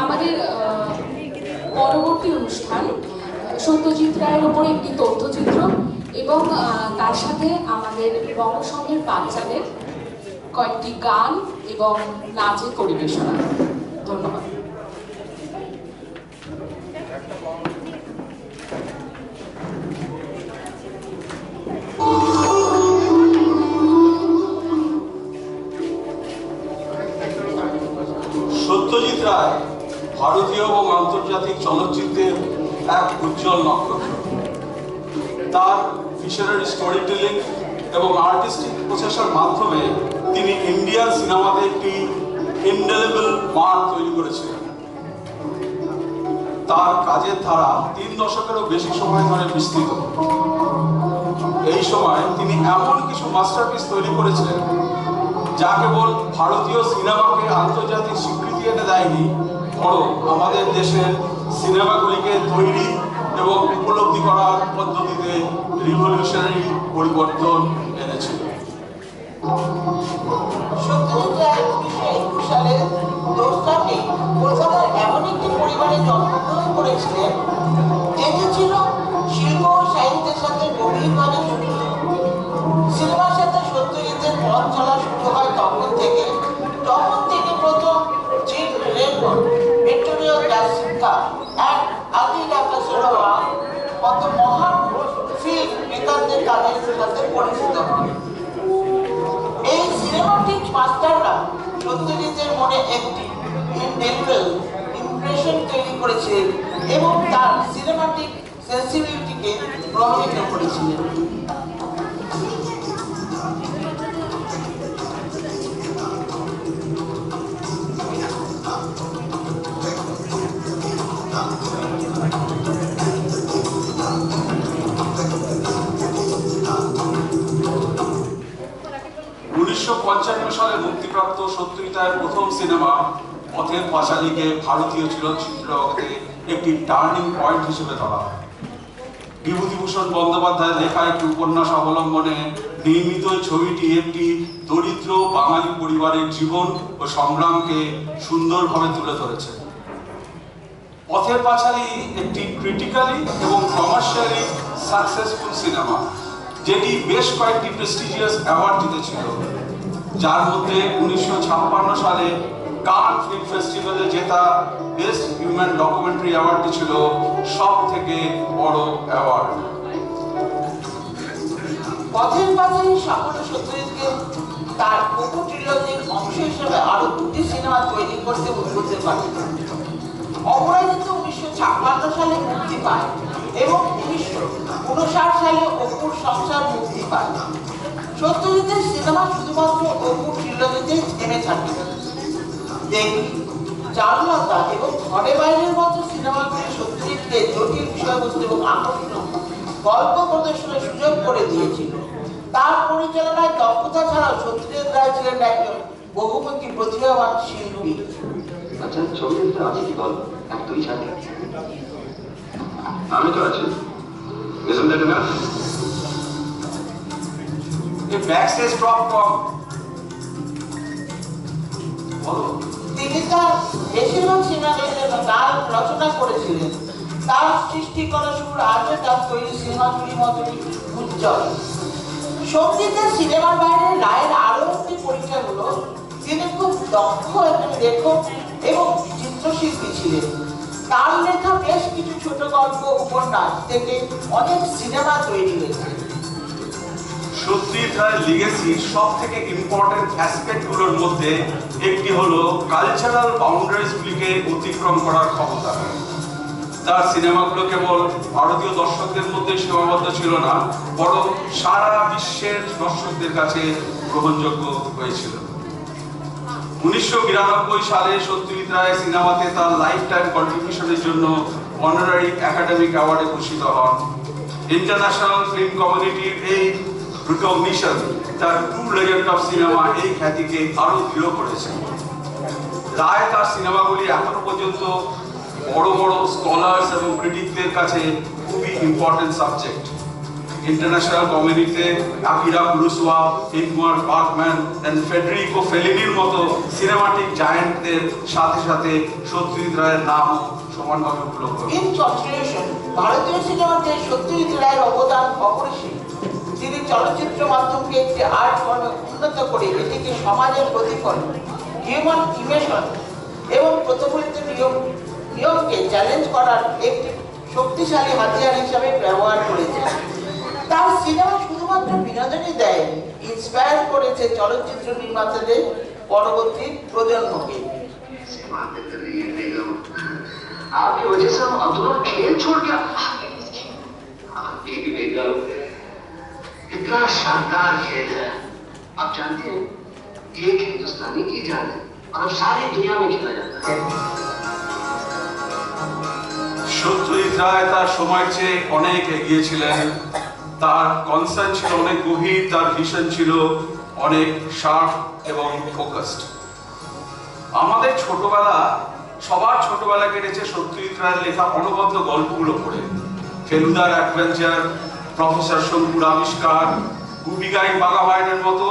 আমাদের পরবর্তী অনুষ্ঠান সত্যজিৎ রায়ের উপরে একটি তথ্যচিত্র এবং তার সাথে আমাদের বঙ্গসংঘের বাচ্চাদের কয়েকটি গান এবং নাচের পরিবেশনা। ধন্যবাদ। সত্যজিৎ রায় ভারতীয় এবং আন্তর্জাতিক চলচ্চিত্রের এক উজ্জ্বল নক্ষত্র। তার ভিশনারি স্টোরি টেলিং এবং আর্টিস্টিক প্রচেষ্টার মাধ্যমে তিনি ইন্ডিয়ান সিনেমাতে একটি ইনডেলিবল মার্ক তৈরি করেছিলেন। তার কাজের ধারা 3 দশকেরও বেশি সময় ধরে বিস্তৃত। এই সময় তিনি এমন কিছু মাস্টারপিস তৈরি করেছিলেন যা কেবল ভারতীয় সিনেমাকে আন্তর্জাতিক স্বীকৃতি এনে দেয়নি, বরং আমাদের দেশের সিনেমাগুলিকে তৈরি এবং উপলব্ধি করার পদ্ধতিতে রিভলিউশনারি পরিবর্তন এনেছিল। সত্যজিৎ রায় 1921 সালের 2 মে কলকাতার এমন একটি পরিবারে জন্মগ্রহণ করেছিলেন যেটি ছিল শিল্প ও সাহিত্যের সাথে গভীরভাবে যুক্ত। সিনেমার সাথে সত্যজিতের পথ চলা শুরু হয় তখন তিনি প্রথম জিন রেনবো, ভিক্টোরিয়া ক্লাসিকা অ্যান্ড আদিলা কাসরোয়া মতো মহান ফিল্ম মেকারদের কাজের সাথে পরিচিত হন। এই সিনেমাটিক মাস্টাররা সত্যজিতের মনে একটি ইনডেলিবল ইমপ্রেশন তৈরি করেছিলেন এবং তার সিনেমাটিক সেন্সিবিলিটিকে প্রভাবিত করেছিলেন। 1955 সালে মুক্তিপ্রাপ্ত সত্যজিৎ রায়ের প্রথম সিনেমা পথের পাঁচালীকে ভারতীয় চলচ্চিত্র জগতে একটি টার্নিং পয়েন্ট হিসেবে ধরা হয়। বিভূতিভূষণ বন্দ্যোপাধ্যায়ের লেখা একটি উপন্যাস অবলম্বনে নির্মিত ছবিটি একটি দরিদ্র বাঙালি পরিবারের জীবন ও সংগ্রামকে সুন্দরভাবে তুলে ধরেছে। পথের পাঁচালী একটি ক্রিটিক্যালি এবং কমার্শিয়ালি সাকসেসফুল সিনেমা, যেটি বেশ কয়েকটি প্রেস্টিজিয়াস অ্যাওয়ার্ড জিতেছিল, যার মধ্যে 1956 সালে কান ফিল্ম ফেস্টিভ্যালে জেতা বেস্ট হিউম্যান ডকুমেন্টারি অ্যাওয়ার্ডটি ছিল সব থেকে বড় অ্যাওয়ার্ড। পথের পাঁচালী সাফল্য সত্যজিৎকে তার কোকো ট্রিলজির অংশ হিসেবে আরো 2টি সিনেমা তৈরি করতে উদ্বুদ্ধ করে। অপরাজিত 1956 সালে মুক্তি পায় এবং 1959 সালে অপুর সংসার মুক্তি পায়। সত্যজিতের সিনেমা শুধুমাত্র অপুর ট্রিলজিতে থেমে থাকে। দেখি, চারুলতা এবং ঘরে বাইরের মতো সিনেমাগুলি সত্যজিৎকে জটিল বিষয়বস্তু এবং আকর্ষণীয় গল্প প্রদর্শনের সুযোগ করে দিয়েছিল। তার পরিচালনায় দক্ষতা ছাড়াও সত্যজিৎ রায় ছিলেন একজন বহুমুখী প্রতিভাবান শিল্পী। আচ্ছা, ছবি দেখতে আছে কি বল? এক তুই ছাড়ি, আমি তো আছি। Isn't that enough? এই ব্যাকস্টেজ ড্রপ কম বলো। তিনি তার বেশিরভাগ সিনেমার জন্য গান রচনা করেছিলেন। তার সৃষ্টি করা সুর আজও তার তৈরি সিনেমাগুলির মতনই উজ্জ্বল। সঙ্গীতের সিনেমার বাইরে রায়ের আরো একটি পরিচয় হলো তিনি খুব দক্ষ একজন লেখক এবং চিত্রশিল্পী ছিলেন। তার লেখা বেশ কিছু ছোট গল্প উপন্যাস থেকে অনেক সিনেমা তৈরি হয়েছে। সত্যজিৎ রায়ের লিগেসির সব থেকে ইম্পর্টেন্ট অ্যাসপেক্টগুলোর মধ্যে একটি হলো কালচারাল বাউন্ডারিজগুলিকে অতিক্রম করার ক্ষমতা। তার সিনেমাগুলো কেবল ভারতীয় দর্শকদের মধ্যে সীমাবদ্ধ ছিল না, বরং সারা বিশ্বের দর্শকদের কাছে গ্রহণযোগ্য হয়েছিল। 1992 সালে সত্যজিৎ রায় সিনেমাতে তার লাইফ টাইম কন্ট্রিবিউশনের জন্য অনারারি একাডেমিক অ্যাওয়ার্ডে ভূষিত হন। ইন্টারন্যাশনাল ফিল্ম কমিউনিটির এই রিকগনিশন তার ট্রু লেজেন্ড অফ সিনেমা এই খ্যাতিকে আরো দৃঢ় করেছে। রায় তার সিনেমাগুলি এখনো পর্যন্ত বড় বড় স্কলার্স এবং ক্রিটিকদের কাছে খুবই ইম্পর্টেন্ট সাবজেক্ট। ইন্টারন্যাশনাল কমিউনিটিতে Akira Kurosawa, Ingmar Bergman and Federico ফেলিনির মতো সিনেমাটিক জায়ান্টদের সাথে সাথে সত্যজিৎ রায়ের নাম সমানভাবে উপলব্ধ। ইন কনক্লুশন, ভারতীয় সিনেমাতে সত্যজিৎ রায়ের অবদান অপরিসীম। তিনি চলচ্চিত্র মাধ্যমকে একটি আর্ট ফর্মে উন্নত করে এটিকে সমাজের প্রতিফলন, হিউম্যান ইমোশন এবং প্রতিফলিত নিয়মকে চ্যালেঞ্জ করার একটি শক্তিশালী হাতিয়ার হিসাবে ব্যবহার করেছে। তার সিনেমা শুধুমাত্র বিনোদনই দেয়, ইন্সপায়ার করেছে চলচ্চিত্র নির্মাতাদের পরবর্তী প্রজন্মকে। आपकी वजह से हम अब्दुल्ला खेल छोड़ गया। इतना शानदार खेल है, आप जानते हैं एक हिंदुस्तानी की जान है और अब सारी दुनिया में खेला जाता है। সত্যজিৎ রায় তার সময়ের চেয়ে অনেক এগিয়ে ছিলেন। তার কনসার্ন ছিল অনেক গভীর, তার ভিশন ছিল অনেক শার্প এবং ফোকাসড। আমাদের ছোটবেলা, সবার ছোটবেলা কেটেছে সত্যজিৎ রায়ের লেখা অনবদ্য গল্পগুলো পড়ে। ফেলুদার অ্যাডভেঞ্চার, প্রফেসর শঙ্কুর আবিষ্কার, গুপিগাইন বাঘাবাইনের মতো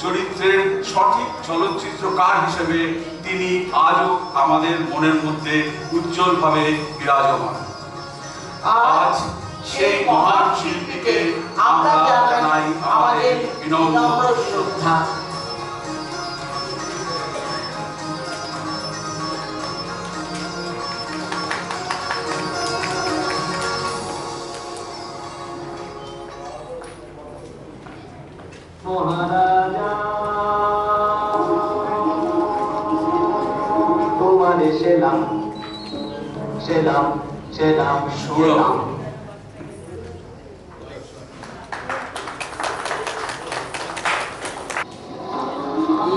চরিত্রের সঠিক চলচ্চিত্রকার হিসেবে তিনি আজও আমাদের মনের মধ্যে উজ্জ্বলভাবে বিরাজমান। আজ সেই মহান শিল্পীকে আমরা জানাই আমাদের বিনম্র শ্রদ্ধা। মহারাজা তোমারে সেলাম সেলাম সেলাম সেলাম।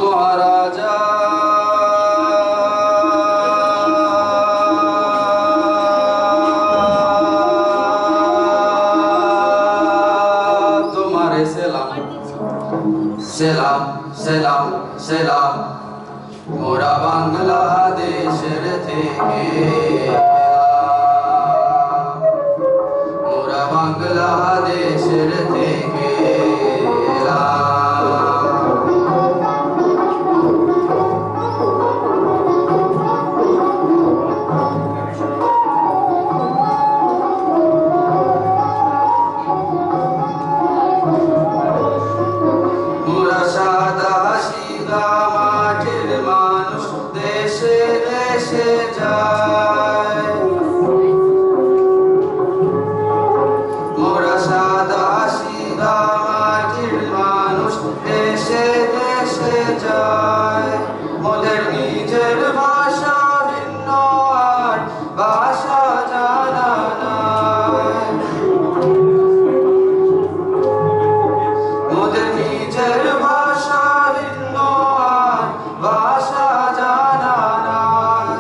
মহারাজা তোমারে সেলাম সেলাম সেলাম সেলাম। মোরা বাংলাদেশের থেকে এলাম, মোরা বাংলাদেশের থেকে এলাম। মোরা সাদা সিধা মাটির মানুষ, দেশে দেশে যায়। মোরা সাদা সিধা মাটির মানুষ, দেশে দেশে যায়। মোদের নিজের ভাষা ভিন্ন, আর ভাষা জানা নাই। মোদের নিজের ভাষা ভিন্ন, আর ভাষা জানা নাই।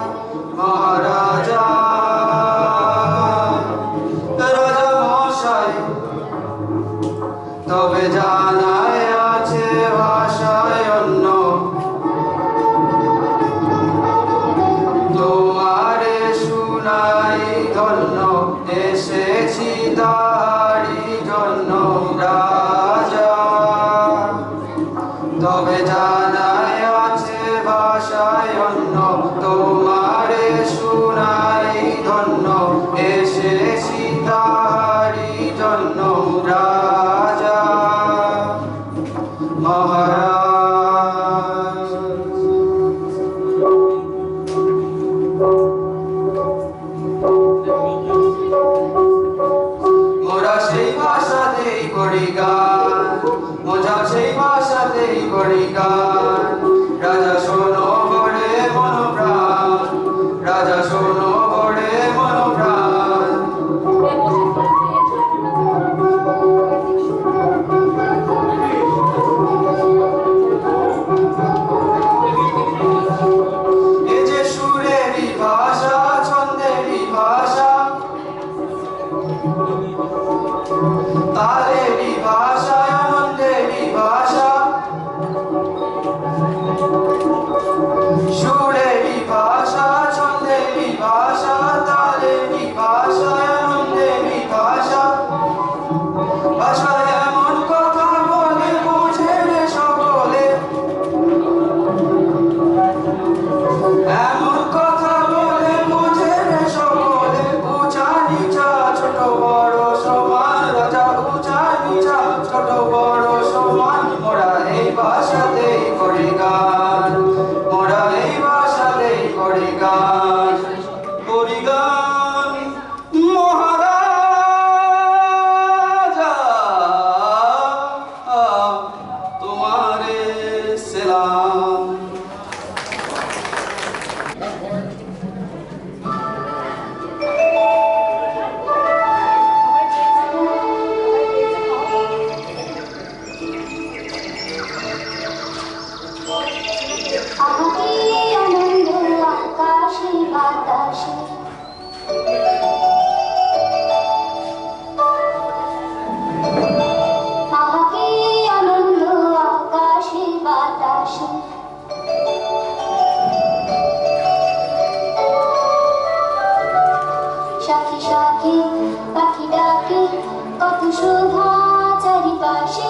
গান করি গান মহারাজা তোমারে সেলাম। আহারে আনন্দ আকাশে বাতাসে, আহারে আনন্দ আকাশে বাতাসে, সাথে সাথে পাখি ডাকে কত শোভা চারিপাশে,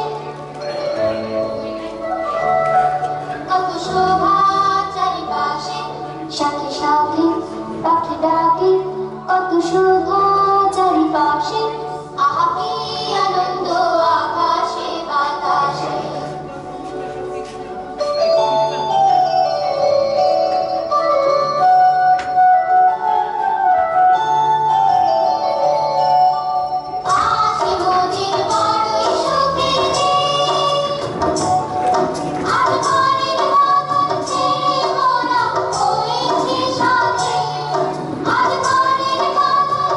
কত শোভা চারিপাশে, সাথে সাথে পাখি ডাকে কত শোভা চারিপাশে, আহা কি আনন্দ আকাশে বাতাসে। আজ মোদের বড়ই সুখের দিন, আজ ঘরের বাঁধন ছেড়ে মোরা হয়েছি স্বাধীন, আজ ঘরের বাঁধন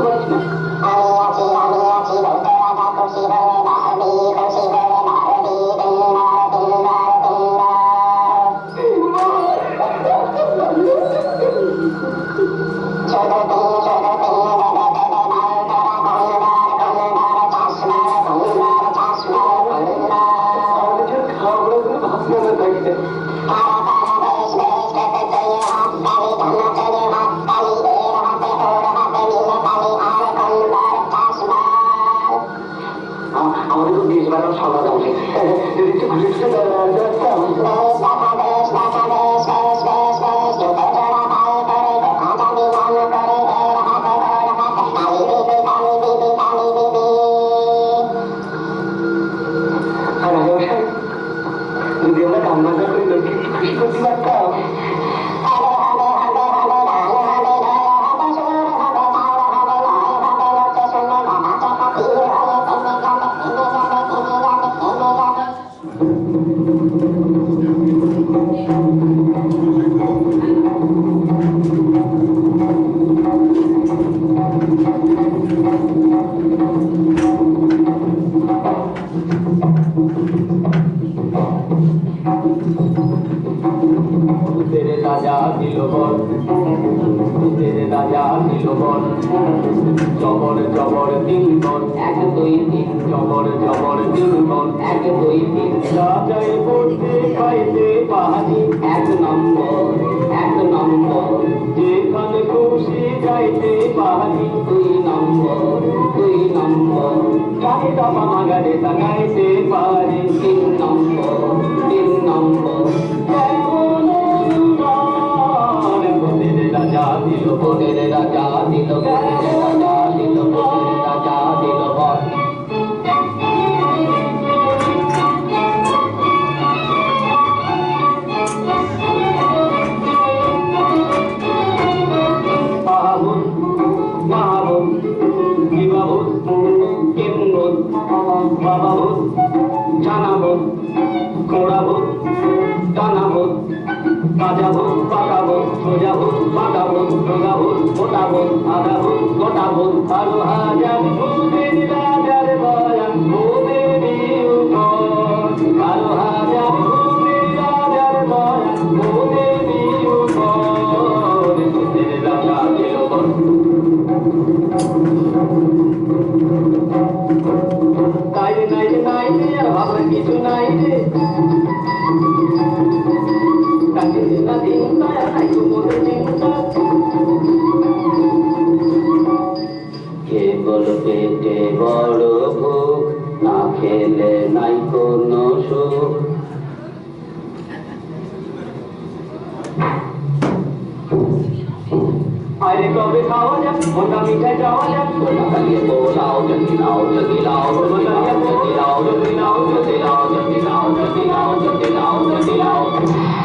পারছি না। আমাদের তো দেশ বেড়ানো সামলাতে হবে, যদি একটু ঘুরে ঘুরে যদি আমরা গান বাজনা করে লোককে একটু খুশি করতে পারতাম। तेरे राजा दिलबर तेरे राजा दिलबर जबर जबर दिलबर एक दुई तीन जबर जबर दिलबर एक दुई तीन राजाय पड़ते खाइते पाहाड़ी एक नम्बर जेखाने खुशी जाइते पाहाड़ी दुई नम्बर गाड़ी दापा मागारे ताकाइते पाहाड़ी तीन नम्बर तेरे राजा दिल तेरे राजा दिल तेरे राजा दिल तेरे राजा दिल महाबुद महाबुद विवाबुद किमबुद बाबाबुद জানাবুদ কোড়াবুদ টানাবুদ কাজাবুদ পাকাবুদ সোজাবুদ পাকাবুদ ডোগাবুদ গোটাবুদ আদাবুদ গোটাবুদ আরো হাজার ভূতের রাজার বয়ান ভূতের আরো হাজার ভূতের রাজার বয়ান ভূতের ভূতের রাজা দিলবর নাই রে আর ভাবনা কিছু নাই রে কেবল পেটে বড় ভোগ না খেলে নাই কোনো সুখ আরে কবে খাওয়া যাক মোটা মিঠাই যাওয়া যাক পোলাও যদি লাও যদি লাও যদি লাও যদি লাও যদি লাও যদি লাও যদি লাও যদি লাও যদি লাও